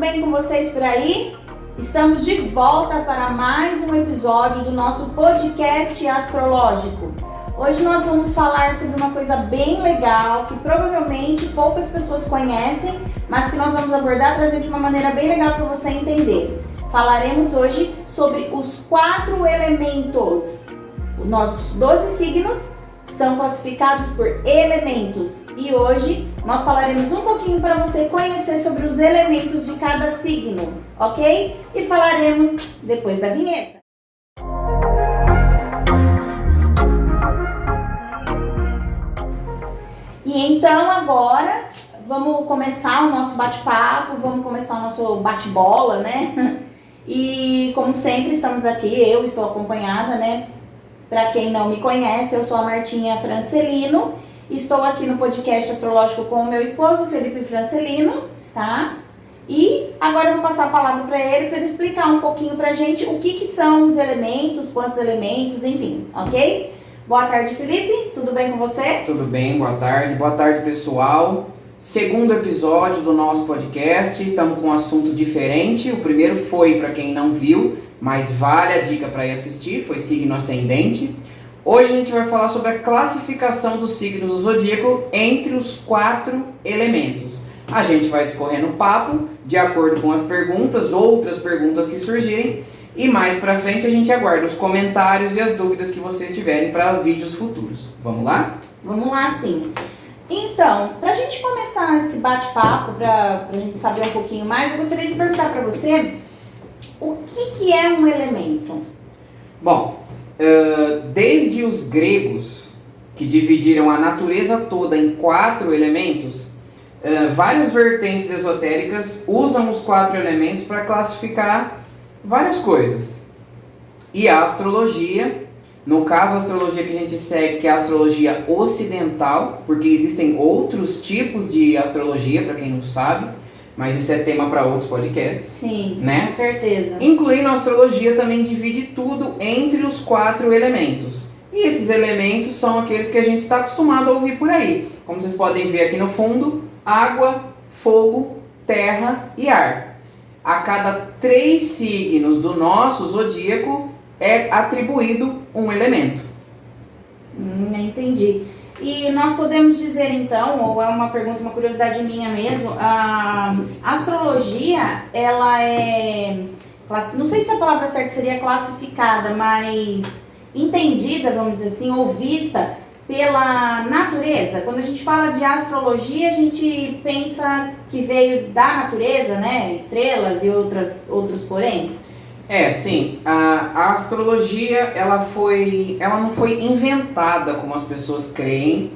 bem com vocês por aí? Estamos de volta para mais um episódio do nosso podcast astrológico. Hoje nós vamos falar sobre uma coisa bem legal que provavelmente poucas pessoas conhecem, mas que nós vamos abordar, trazer de uma maneira bem legal para você entender. Falaremos hoje sobre os 4 elementos. Os nossos 12 signos são classificados por elementos e hoje nós falaremos um pouquinho para você conhecer sobre os elementos de cada signo, ok? E falaremos depois da vinheta. E então agora vamos começar o nosso bate-papo, vamos começar o nosso bate-bola, né? E como sempre estamos aqui, eu estou acompanhada, né? Para quem não me conhece, eu sou a Martinha Francelino. Estou aqui no podcast astrológico com o meu esposo, Felipe Francelino, tá? E agora eu vou passar a palavra para ele explicar um pouquinho pra gente o que são os elementos, quantos elementos, enfim, ok? Boa tarde, Felipe. Tudo bem com você? Tudo bem, boa tarde. Boa tarde, pessoal. Segundo episódio do nosso podcast, estamos com um assunto diferente. O primeiro foi, para quem não viu, mas vale a dica para ir assistir, foi signo ascendente. Hoje a gente vai falar sobre a classificação dos signos do zodíaco entre os 4 elementos. A gente vai escorrendo o papo de acordo com as perguntas, outras perguntas que surgirem, e mais pra frente a gente aguarda os comentários e as dúvidas que vocês tiverem para vídeos futuros. Vamos lá? Vamos lá, sim. Então, pra gente começar esse bate-papo, pra gente saber um pouquinho mais, eu gostaria de perguntar pra você o que é um elemento? Bom, desde os gregos, que dividiram a natureza toda em 4 elementos, várias vertentes esotéricas usam os 4 elementos para classificar várias coisas. E a astrologia, no caso a astrologia que a gente segue, que é a astrologia ocidental, porque existem outros tipos de astrologia, para quem não sabe, mas isso é tema para outros podcasts. Sim, né? Com certeza. Incluindo a astrologia também divide tudo entre os 4 elementos. E esses elementos são aqueles que a gente está acostumado a ouvir por aí. Como vocês podem ver aqui no fundo, água, fogo, terra e ar. A cada 3 signos do nosso zodíaco é atribuído um elemento. Entendi. E nós podemos dizer então, ou é uma pergunta, uma curiosidade minha mesmo, a astrologia, ela é, não sei se a palavra certa seria classificada, mas entendida, vamos dizer assim, ou vista pela natureza. Quando a gente fala de astrologia, a gente pensa que veio da natureza, né? Estrelas e outros poréns. Sim. A astrologia, ela não foi inventada como as pessoas creem.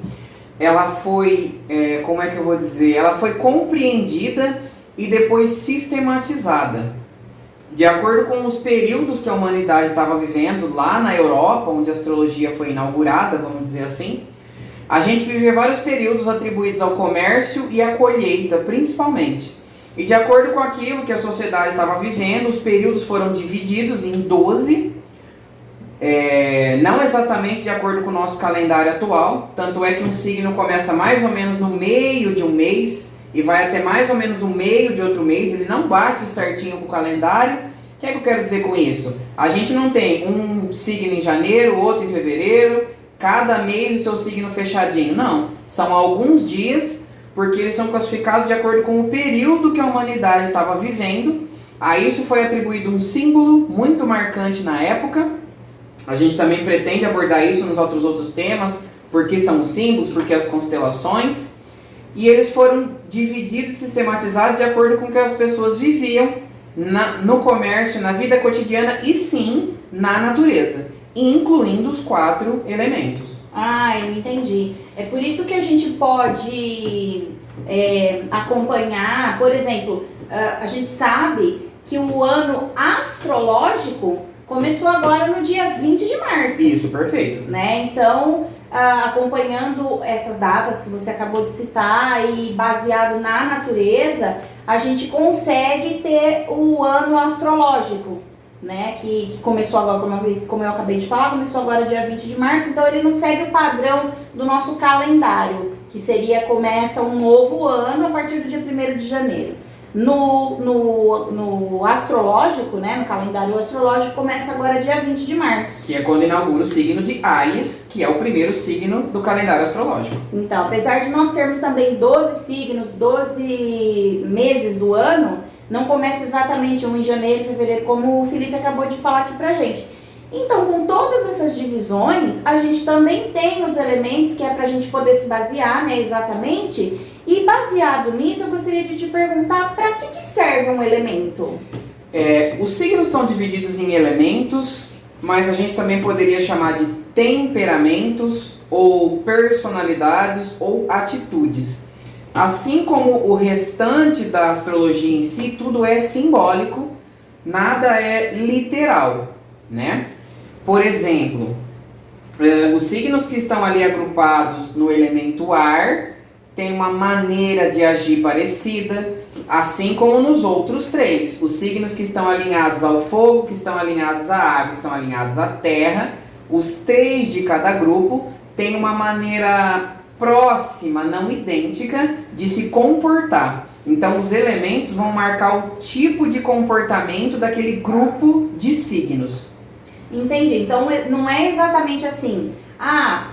Ela foi, como é que eu vou dizer? Ela foi compreendida e depois sistematizada. De acordo com os períodos que a humanidade estava vivendo lá na Europa, onde a astrologia foi inaugurada, vamos dizer assim, a gente vivia vários períodos atribuídos ao comércio e à colheita, principalmente. E de acordo com aquilo que a sociedade estava vivendo, os períodos foram divididos em 12, não exatamente de acordo com o nosso calendário atual, tanto é que um signo começa mais ou menos no meio de um mês e vai até mais ou menos o meio de outro mês, ele não bate certinho com o calendário. O que é que eu quero dizer com isso? A gente não tem um signo em janeiro, outro em fevereiro, cada mês o seu signo fechadinho, não. São alguns dias, porque eles são classificados de acordo com o período que a humanidade estava vivendo. A isso foi atribuído um símbolo muito marcante na época. A gente também pretende abordar isso nos outros temas, porque são os símbolos, porque as constelações. E eles foram divididos, sistematizados de acordo com o que as pessoas viviam no comércio, na vida cotidiana e sim na natureza, incluindo os 4 elementos. Eu entendi. É por isso que a gente pode acompanhar, por exemplo, a gente sabe que o ano astrológico começou agora no dia 20 de março. Isso, perfeito. Né? Então, acompanhando essas datas que você acabou de citar e baseado na natureza, a gente consegue ter o ano astrológico, né? Que começou agora, como eu acabei de falar, começou agora dia 20 de março, então ele não segue o padrão do nosso calendário, que começa um novo ano a partir do dia 1º de janeiro. No astrológico, né, no calendário astrológico, começa agora dia 20 de março. Que é quando inaugura o signo de Áries, que é o primeiro signo do calendário astrológico. Então, apesar de nós termos também 12 signos, 12 meses do ano, não começa exatamente um em janeiro, fevereiro, como o Felipe acabou de falar aqui pra gente. Então, com todas essas divisões, a gente também tem os elementos que é pra gente poder se basear, né, exatamente. E baseado nisso, eu gostaria de te perguntar, para que serve um elemento? Os signos estão divididos em elementos, mas a gente também poderia chamar de temperamentos, ou personalidades, ou atitudes. Assim como o restante da astrologia em si, tudo é simbólico, nada é literal, né? Por exemplo, os signos que estão ali agrupados no elemento ar têm uma maneira de agir parecida, assim como nos outros três. Os signos que estão alinhados ao fogo, que estão alinhados à água, estão alinhados à terra, os três de cada grupo têm uma maneira próxima, não idêntica, de se comportar. Então, os elementos vão marcar o tipo de comportamento daquele grupo de signos. Entendi. Então, não é exatamente assim.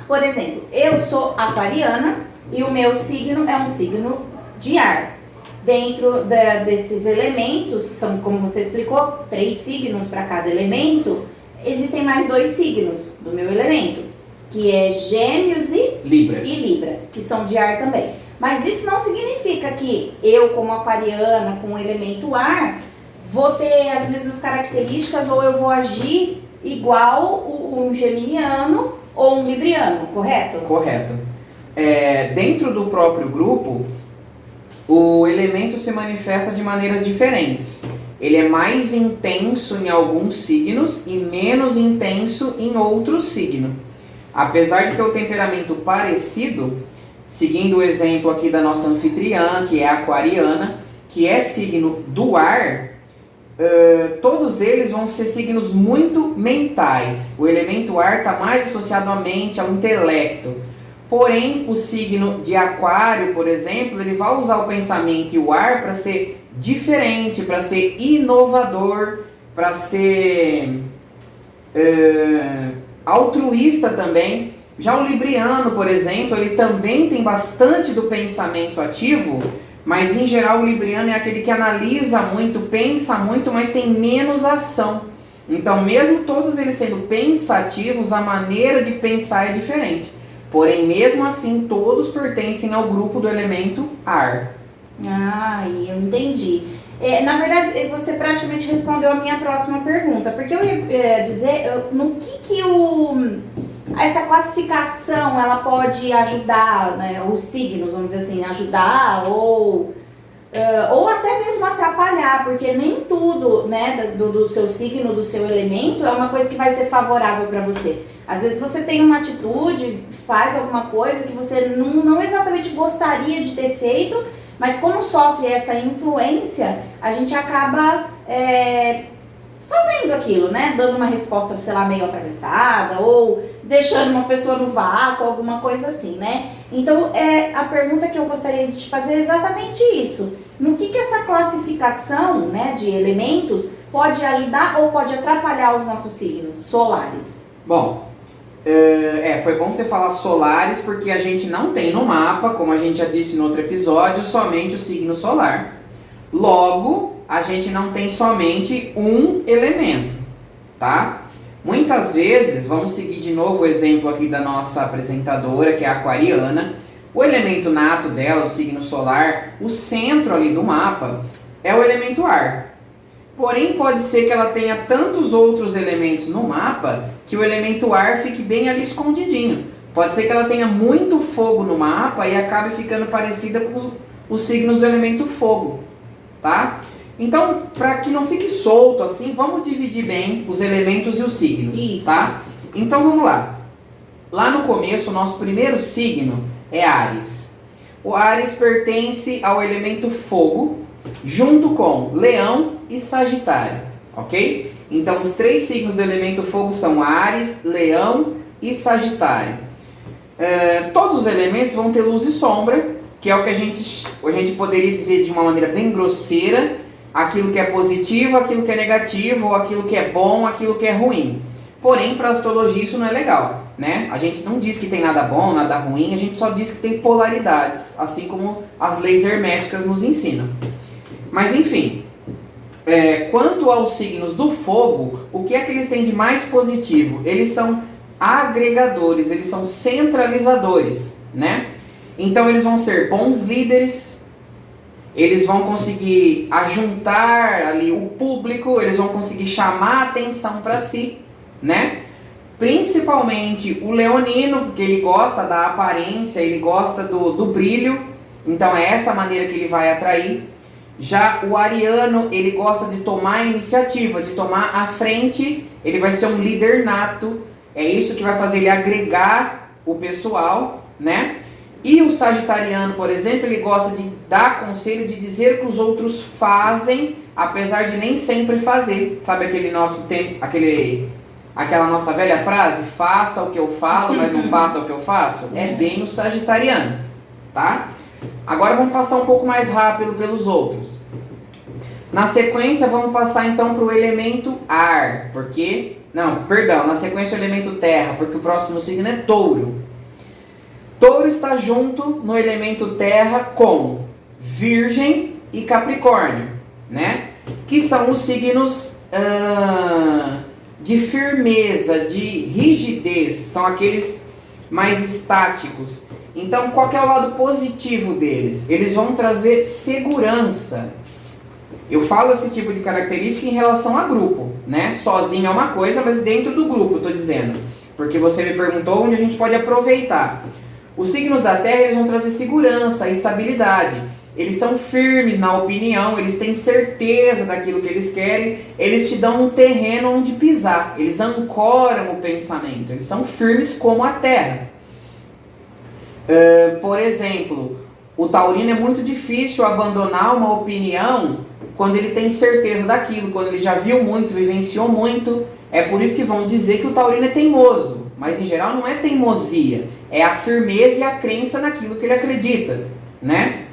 Por exemplo, eu sou aquariana e o meu signo é um signo de ar. Dentro desses elementos, são, como você explicou, 3 signos para cada elemento, existem mais 2 signos do meu elemento, que é Gêmeos e Libra, que são de ar também. Mas isso não significa que eu, como aquariana, com o elemento ar, vou ter as mesmas características ou eu vou agir igual um geminiano ou um libriano, correto? Correto. Dentro do próprio grupo, o elemento se manifesta de maneiras diferentes. Ele é mais intenso em alguns signos e menos intenso em outros signos. Apesar de ter o temperamento parecido, seguindo o exemplo aqui da nossa anfitriã, que é aquariana, que é signo do ar, todos eles vão ser signos muito mentais. O elemento ar está mais associado à mente, ao intelecto. Porém, o signo de aquário, por exemplo, ele vai usar o pensamento e o ar para ser diferente, para ser inovador, para ser altruísta também. Já o libriano, por exemplo, ele também tem bastante do pensamento ativo, mas em geral o libriano é aquele que analisa muito, pensa muito, mas tem menos ação. Então, mesmo todos eles sendo pensativos, a maneira de pensar é diferente. Porém, mesmo assim, todos pertencem ao grupo do elemento ar. Eu entendi. Na verdade, você praticamente respondeu a minha próxima pergunta, porque eu ia dizer no que essa classificação ela pode ajudar, né, os signos, vamos dizer assim, ajudar ou até mesmo atrapalhar, porque nem tudo, né, do seu signo, do seu elemento é uma coisa que vai ser favorável para você. Às vezes você tem uma atitude, faz alguma coisa que você não exatamente gostaria de ter feito, mas como sofre essa influência, a gente acaba fazendo aquilo, né? Dando uma resposta, sei lá, meio atravessada, ou deixando uma pessoa no vácuo, alguma coisa assim, né? Então, a pergunta que eu gostaria de te fazer é exatamente isso. No que essa classificação, né, de elementos pode ajudar ou pode atrapalhar os nossos signos solares? Bom, foi bom você falar solares, porque a gente não tem no mapa, como a gente já disse no outro episódio, somente o signo solar. Logo, a gente não tem somente um elemento, tá? Muitas vezes, vamos seguir de novo o exemplo aqui da nossa apresentadora, que é a aquariana. O elemento nato dela, o signo solar, o centro ali do mapa, é o elemento ar. Porém, pode ser que ela tenha tantos outros elementos no mapa que o elemento ar fique bem ali escondidinho. Pode ser que ela tenha muito fogo no mapa e acabe ficando parecida com os signos do elemento fogo, tá? Então, para que não fique solto assim, vamos dividir bem os elementos e os signos. Isso. Tá? Então, vamos lá. Lá no começo, o nosso primeiro signo é Áries. O Áries pertence ao elemento fogo, junto com Leão e Sagitário, ok? Então, os 3 signos do elemento fogo são Áries, Leão e Sagitário. Todos os elementos vão ter luz e sombra, que é o que a gente poderia dizer de uma maneira bem grosseira, aquilo que é positivo, aquilo que é negativo, ou aquilo que é bom, aquilo que é ruim. Porém, para a astrologia isso não é legal, né? A gente não diz que tem nada bom, nada ruim, a gente só diz que tem polaridades, assim como as leis herméticas nos ensinam. Mas enfim, quanto aos signos do fogo, o que é que eles têm de mais positivo? Eles são agregadores, eles são centralizadores, né? Então eles vão ser bons líderes, eles vão conseguir ajuntar ali o público, eles vão conseguir chamar a atenção para si, né? Principalmente o leonino, porque ele gosta da aparência, ele gosta do brilho, então é essa maneira que ele vai atrair. Já o ariano, ele gosta de tomar a iniciativa, de tomar a frente, ele vai ser um líder nato, é isso que vai fazer ele agregar o pessoal, né? E o sagitariano, por exemplo, ele gosta de dar conselho, de dizer o que os outros fazem, apesar de nem sempre fazer. Sabe aquela nossa velha frase? Faça o que eu falo, mas não faça o que eu faço? É bem o sagitariano, tá? Agora vamos passar um pouco mais rápido pelos outros. Na sequência vamos passar então para o elemento ar, na sequência o elemento terra, porque o próximo signo é touro. Touro está junto no elemento terra com Virgem e Capricórnio, né? Que são os signos de firmeza, de rigidez, são aqueles mais estáticos. Então, qual que é o lado positivo deles? Eles vão trazer segurança. Eu falo esse tipo de característica em relação a grupo, né? Sozinho é uma coisa, mas dentro do grupo, eu tô dizendo. Porque você me perguntou onde a gente pode aproveitar. Os signos da Terra, eles vão trazer segurança, estabilidade. Eles são firmes na opinião, eles têm certeza daquilo que eles querem, eles te dão um terreno onde pisar, eles ancoram o pensamento, eles são firmes como a Terra. Por exemplo, o taurino é muito difícil abandonar uma opinião quando ele tem certeza daquilo, quando ele já viu muito, vivenciou muito. É por isso que vão dizer que o taurino é teimoso, mas em geral não é teimosia, é a firmeza e a crença naquilo que ele acredita, né?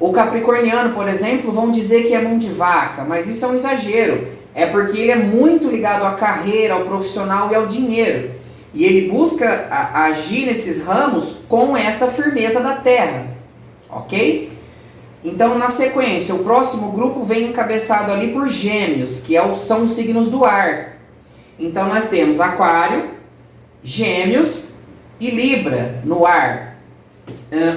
O capricorniano, por exemplo, vão dizer que é mão de vaca, mas isso é um exagero. É porque ele é muito ligado à carreira, ao profissional e ao dinheiro. E ele busca agir nesses ramos com essa firmeza da terra, ok? Então, na sequência, o próximo grupo vem encabeçado ali por Gêmeos, que são os signos do ar. Então, nós temos Aquário, Gêmeos e Libra no ar.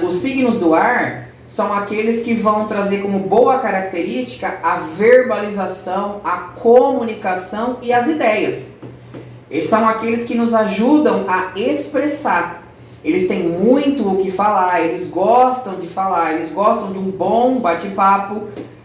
Os signos do ar são aqueles que vão trazer como boa característica a verbalização, a comunicação e as ideias. Eles são aqueles que nos ajudam a expressar. Eles têm muito o que falar, eles gostam de falar, eles gostam de um bom bate-papo.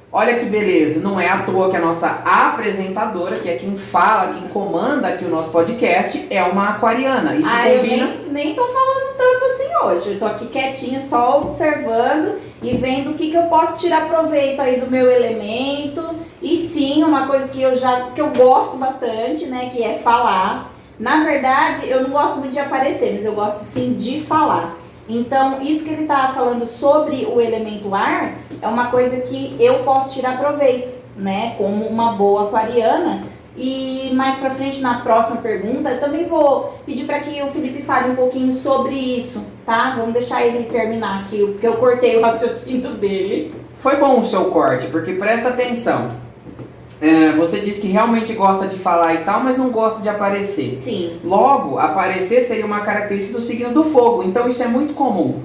Olha que beleza, não é à toa que a nossa apresentadora, que é quem fala, quem comanda aqui o nosso podcast, é uma aquariana. Isso combina... Eu nem tô falando tanto assim hoje. Eu tô aqui quietinha, só observando e vendo o que eu posso tirar proveito aí do meu elemento. E sim, uma coisa que eu gosto bastante, né, que é falar. Na verdade, eu não gosto muito de aparecer, mas eu gosto sim de falar. Então, isso que ele tá falando sobre o elemento ar é uma coisa que eu posso tirar proveito, né, como uma boa aquariana. E mais pra frente, na próxima pergunta, eu também vou pedir para que o Felipe fale um pouquinho sobre isso, tá? Vamos deixar ele terminar aqui, porque eu cortei o raciocínio dele. Foi bom o seu corte, porque presta atenção. Você disse que realmente gosta de falar e tal, mas não gosta de aparecer. Sim. Logo, aparecer seria uma característica dos signos do fogo, então isso é muito comum.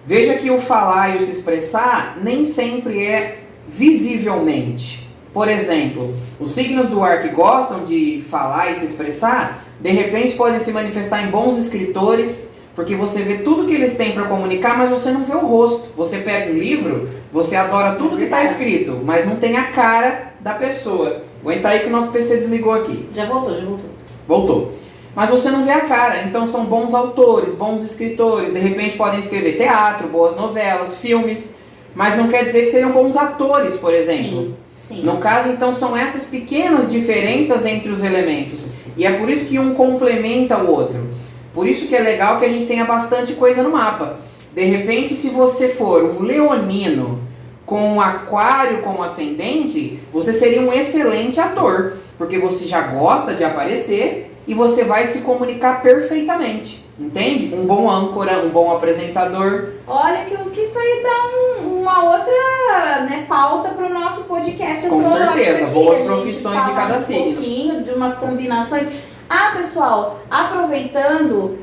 Veja que o falar e o se expressar nem sempre é visivelmente. Por exemplo, os signos do ar que gostam de falar e se expressar, de repente podem se manifestar em bons escritores, porque você vê tudo que eles têm para comunicar, mas você não vê o rosto. Você pega um livro, você adora tudo que está escrito, mas não tem a cara da pessoa. Aguenta aí que o nosso PC desligou aqui. Já voltou. Voltou. Mas você não vê a cara, então são bons autores, bons escritores, de repente podem escrever teatro, boas novelas, filmes, mas não quer dizer que seriam bons atores, por exemplo. Sim. No caso, então, são essas pequenas diferenças entre os elementos. E é por isso que um complementa o outro. Por isso que é legal que a gente tenha bastante coisa no mapa. De repente, se você for um leonino com um aquário como ascendente, você seria um excelente ator, porque você já gosta de aparecer e você vai se comunicar perfeitamente, entende? Um bom âncora, um bom apresentador. Olha que isso aí dá uma outra, né, pauta para o nosso podcast Com astrológico certeza, aqui. boas A gente profissões de fala cada um signo. pouquinho de umas combinações. Ah, pessoal, aproveitando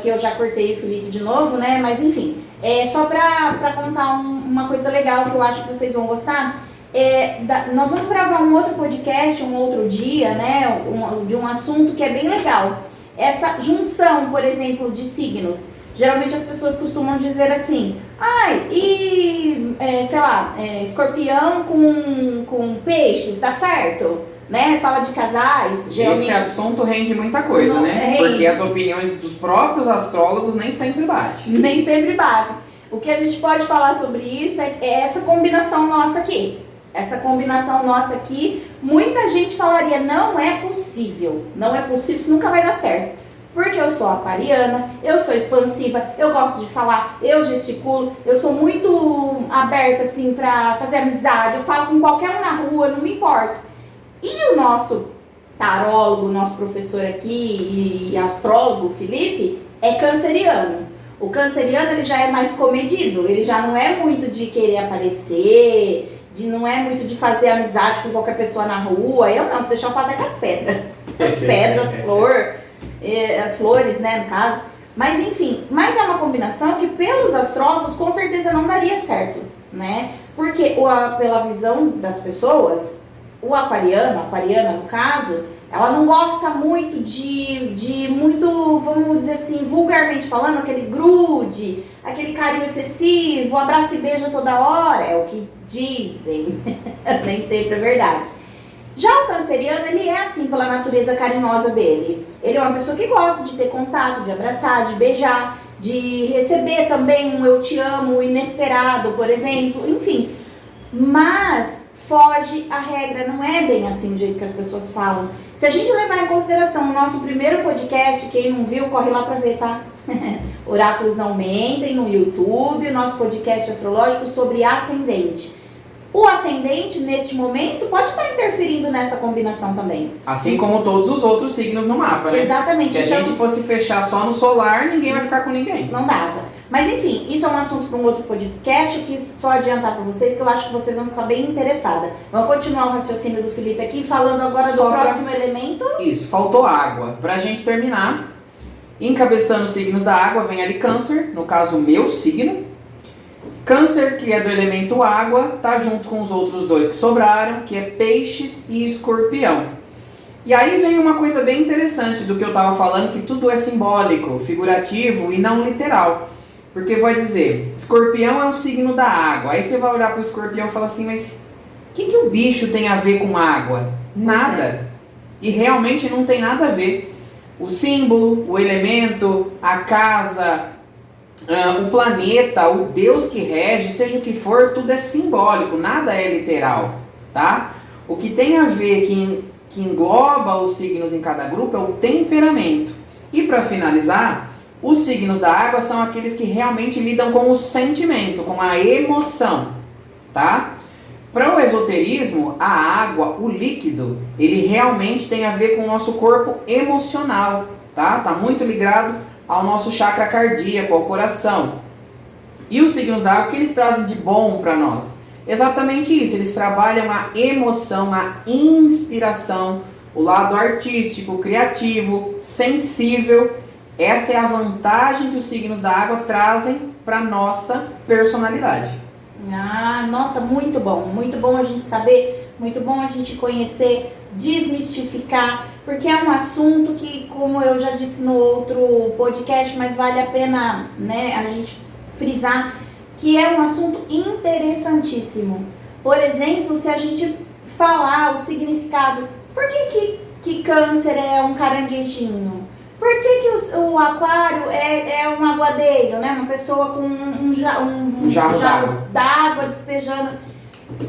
que eu já cortei o Felipe de novo, né? Mas enfim, só para contar uma coisa legal que eu acho que vocês vão gostar. Nós vamos gravar um outro podcast, um outro dia, né? De um assunto que é bem legal. Essa junção, por exemplo, de signos. Geralmente as pessoas costumam dizer assim, sei lá, escorpião com peixes, tá certo? Né? Fala de casais, geralmente... Esse assunto rende muita coisa, né? Rende. Porque as opiniões dos próprios astrólogos nem sempre batem. Nem sempre batem. O que a gente pode falar sobre isso é essa combinação nossa aqui. Essa combinação nossa aqui, muita gente falaria, não é possível, isso nunca vai dar certo. Porque eu sou aquariana, eu sou expansiva, eu gosto de falar, eu gesticulo, eu sou muito aberta assim pra fazer amizade, eu falo com qualquer um na rua, não me importo. E o nosso tarólogo, nosso professor aqui e astrólogo, Felipe, é canceriano. O canceriano ele já é mais comedido, ele já não é muito de querer aparecer, não é muito de fazer amizade com qualquer pessoa na rua. Eu não, se deixar eu falo até com as pedras. As pedras, flores, né, no caso. Mas enfim, mas é uma combinação que pelos astrólogos com certeza não daria certo, né? Porque pela visão das pessoas, o aquariano, a aquariana no caso, ela não gosta muito de muito, vamos dizer assim, vulgarmente falando, aquele grude, aquele carinho excessivo, abraço e beijo toda hora, é o que dizem, nem sempre é verdade. Já o canceriano, ele é assim pela natureza carinhosa dele. Ele é uma pessoa que gosta de ter contato, de abraçar, de beijar, de receber também um eu te amo inesperado, por exemplo, enfim. Mas foge a regra, não é bem assim do jeito que as pessoas falam. Se a gente levar em consideração o nosso primeiro podcast, quem não viu, corre lá pra ver, tá? Oráculos Não Mentem, no YouTube, o nosso podcast astrológico sobre ascendente. O ascendente, neste momento, pode estar interferindo nessa combinação também. Assim como todos os outros signos no mapa, né? Exatamente. Se a gente fosse fechar só no solar, ninguém vai ficar com ninguém. Não dava. Mas enfim, isso é um assunto para um outro podcast. Eu quis só adiantar para vocês, que eu acho que vocês vão ficar bem interessados. Vamos continuar o raciocínio do Felipe aqui, falando agora do próximo elemento. Isso, faltou água. Pra gente terminar, encabeçando os signos da água, vem ali Câncer, no caso o meu signo. Câncer, que é do elemento água, tá junto com os outros dois que sobraram, que é Peixes e Escorpião. E aí vem uma coisa bem interessante do que eu tava falando, que tudo é simbólico, figurativo e não literal. Porque vai dizer, Escorpião é um signo da água. Aí você vai olhar pro Escorpião e fala assim, mas o que o bicho tem a ver com água? Nada. E realmente não tem nada a ver. O símbolo, o elemento, a casa, o planeta, o Deus que rege, seja o que for, tudo é simbólico, nada é literal, tá? O que tem a ver, que engloba os signos em cada grupo, é o temperamento. E para finalizar, os signos da água são aqueles que realmente lidam com o sentimento, com a emoção, tá? Para o esoterismo, a água, o líquido, ele realmente tem a ver com o nosso corpo emocional, tá? Tá muito ligado ao nosso chakra cardíaco, ao coração. E os signos da água, o que eles trazem de bom para nós? Exatamente isso, eles trabalham a emoção, a inspiração, o lado artístico, criativo, sensível. Essa é a vantagem que os signos da água trazem para nossa personalidade. Ah, nossa, muito bom a gente saber, muito bom a gente conhecer, desmistificar, porque é um assunto que, como eu já disse no outro podcast, mas vale a pena, né, a gente frisar, que é um assunto interessantíssimo. Por exemplo, se a gente falar o significado, por que câncer é um caranguejinho? Por que o aquário é um aguadeiro, né? Uma pessoa com um jarro d'água despejando.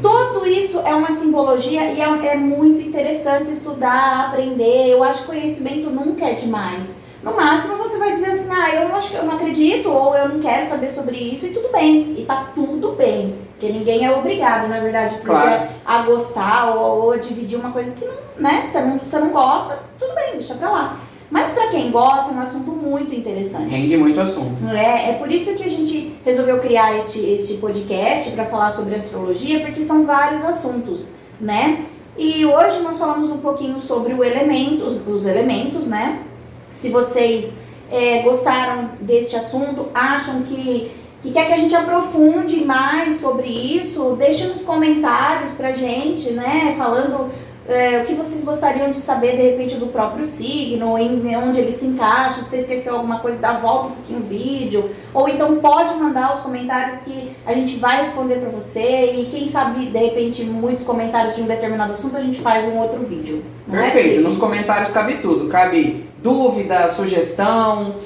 Tudo isso é uma simbologia e é muito interessante estudar, aprender. Eu acho que conhecimento nunca é demais. No máximo você vai dizer assim, eu não acho que eu não acredito, ou eu não quero saber sobre isso, e tudo bem. E tá tudo bem. Porque ninguém é obrigado, na verdade, Claro. a gostar ou a dividir uma coisa que não, né, você não gosta, tudo bem, deixa pra lá. Mas pra quem gosta, é um assunto muito interessante. Rende muito assunto. É por isso que a gente resolveu criar este podcast para falar sobre astrologia, porque são vários assuntos, né? E hoje nós falamos um pouquinho sobre os elementos, né? Se vocês gostaram deste assunto, acham que quer que a gente aprofunde mais sobre isso, deixe nos comentários pra gente, né? Falando o que vocês gostariam de saber, de repente, do próprio signo, onde ele se encaixa, se você esqueceu alguma coisa, dá volta um pouquinho o vídeo, ou então pode mandar os comentários que a gente vai responder pra você, e quem sabe, de repente, muitos comentários de um determinado assunto, a gente faz um outro vídeo. Perfeito, nos comentários cabe tudo, cabe dúvida, sugestão,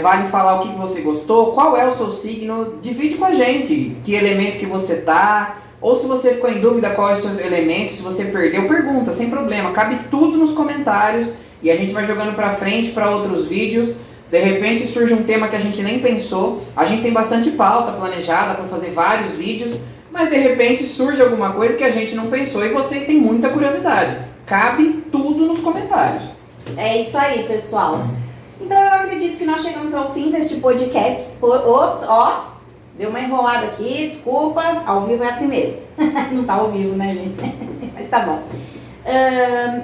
vale falar o que você gostou, qual é o seu signo, divide com a gente, que elemento que você tá, ou se você ficou em dúvida qual é o seu elemento, se você perdeu, pergunta, sem problema, cabe tudo nos comentários e a gente vai jogando pra frente para outros vídeos. De repente surge um tema que a gente nem pensou, a gente tem bastante pauta planejada para fazer vários vídeos, mas de repente surge alguma coisa que a gente não pensou e vocês têm muita curiosidade. Cabe tudo nos comentários. É isso aí, pessoal. Então eu acredito que nós chegamos ao fim deste podcast. Ops, ó, deu uma enrolada aqui, desculpa, ao vivo é assim mesmo. Não tá ao vivo, né, gente? Mas tá bom.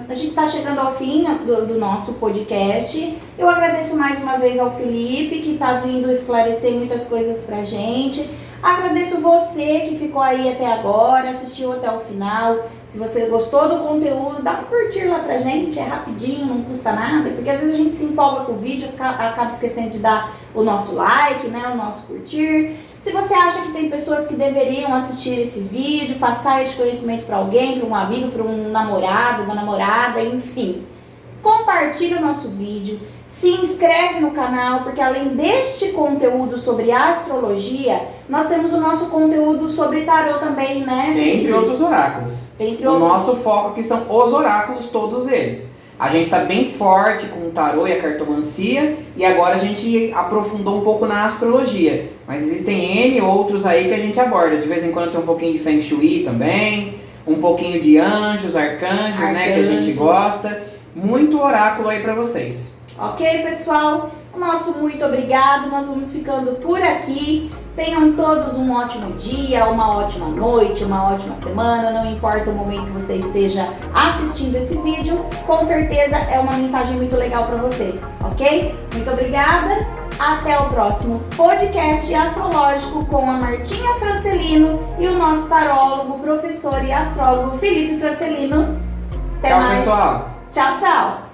A gente tá chegando ao fim do nosso podcast. Eu agradeço mais uma vez ao Felipe, que tá vindo esclarecer muitas coisas pra gente. Agradeço você que ficou aí até agora, assistiu até o final. Se você gostou do conteúdo, dá um curtir lá pra gente, é rapidinho, não custa nada, porque às vezes a gente se empolga com o vídeo, acaba esquecendo de dar o nosso like, né, o nosso curtir. Se você acha que tem pessoas que deveriam assistir esse vídeo, passar esse conhecimento para alguém, para um amigo, para um namorado, uma namorada, enfim, compartilha o nosso vídeo, se inscreve no canal, porque além deste conteúdo sobre astrologia, nós temos o nosso conteúdo sobre tarô também, né, Felipe? Entre outros oráculos. Nosso foco aqui são os oráculos, todos eles. A gente está bem forte com o tarô e a cartomancia, e agora a gente aprofundou um pouco na astrologia. Mas existem N outros aí que a gente aborda. De vez em quando tem um pouquinho de Feng Shui também, um pouquinho de anjos, arcanjos, né, que a gente gosta. Muito oráculo aí para vocês. Ok, pessoal? O nosso muito obrigado. Nós vamos ficando por aqui. Tenham todos um ótimo dia, uma ótima noite, uma ótima semana. Não importa o momento que você esteja assistindo esse vídeo, com certeza é uma mensagem muito legal para você, ok? Muito obrigada. Até o próximo podcast astrológico com a Martinha Francelino e o nosso tarólogo, professor e astrólogo Felipe Francelino. Até Tchau, mais. pessoal. Tchau, tchau.